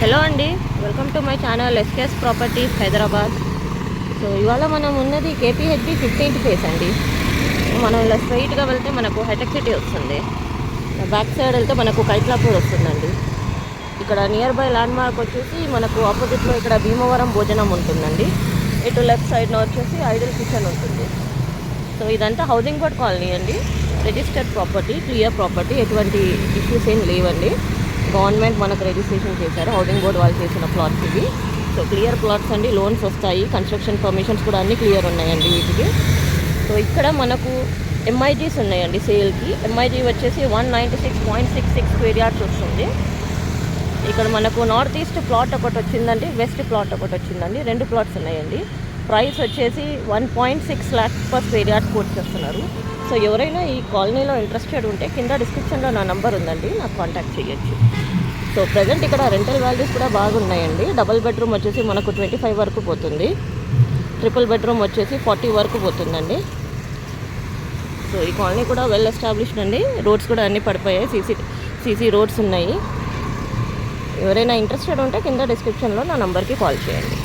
Hello అండి, welcome to my channel SKS properties Hyderabad. So ఇవాళ మనం ఉన్నది కేపీహెచ్బి 15th ఫేస్ అండి. మనం ఇలా స్ట్రైట్గా వెళ్తే మనకు హైటెక్ సిటీ వస్తుంది. బ్యాక్ సైడ్ వెళ్తే మనకు కైట్లాపూర్ వస్తుందండి. ఇక్కడ నియర్ బై ల్యాండ్ మార్క్ వచ్చేసి మనకు ఆపోజిట్లో ఇక్కడ భీమవరం భోజనం ఉంటుందండి. ఇటు లెఫ్ట్ సైడ్లో వచ్చేసి ఐడల్ కిచెన్ ఉంటుంది. సో ఇదంతా హౌసింగ్ బోర్డ్ కాలనీ అండి. రిజిస్టర్డ్ ప్రాపర్టీ, క్లియర్ ప్రాపర్టీ, ఎటువంటి ఇష్యూస్ ఏం లేవండి. గవర్నమెంట్ మనకు రిజిస్ట్రేషన్ చేశారు, హౌసింగ్ బోర్డ్ వాళ్ళు చేసిన ప్లాట్స్ ఇవి. సో క్లియర్ ప్లాట్స్ అండి, లోన్స్ వస్తాయి, కన్స్ట్రక్షన్ పర్మిషన్స్ కూడా అన్నీ క్లియర్ ఉన్నాయండి వీటికి. సో ఇక్కడ మనకు ఎంఐజీస్ ఉన్నాయండి సేల్కి. ఎంఐజీ వచ్చేసి 196.66 స్క్వేర్ యార్డ్స్ వస్తుంది. ఇక్కడ మనకు నార్త్ ఈస్ట్ ప్లాట్ ఒకటి వచ్చిందండి, వెస్ట్ ప్లాట్ ఒకటి వచ్చిందండి, 2 ప్లాట్స్ ఉన్నాయండి. ప్రైస్ వచ్చేసి 1.6 lakhs per square yards quote చేస్తున్నారు. సో ఎవరైనా ఈ కాలనీలో ఇంట్రెస్టెడ్ ఉంటే కింద డిస్క్రిప్షన్లో నా నంబర్ ఉందండి, నాకు కాంటాక్ట్ చేయొచ్చు. సో ప్రజెంట్ ఇక్కడ రెంటల్ వాల్యూస్ కూడా బాగున్నాయండి. డబుల్ బెడ్రూమ్ వచ్చేసి మనకు 25 వరకు పోతుంది, ట్రిపుల్ బెడ్రూమ్ వచ్చేసి 40 వరకు పోతుందండి. సో ఈ కాలనీ కూడా వెల్ ఎస్టాబ్లిష్డ్ అండి. రోడ్స్ కూడా అన్నీ పడిపోయాయి, సీసీ రోడ్స్ ఉన్నాయి. ఎవరైనా ఇంట్రెస్టెడ్ ఉంటే కింద డిస్క్రిప్షన్లో నా నంబర్కి కాల్ చేయండి.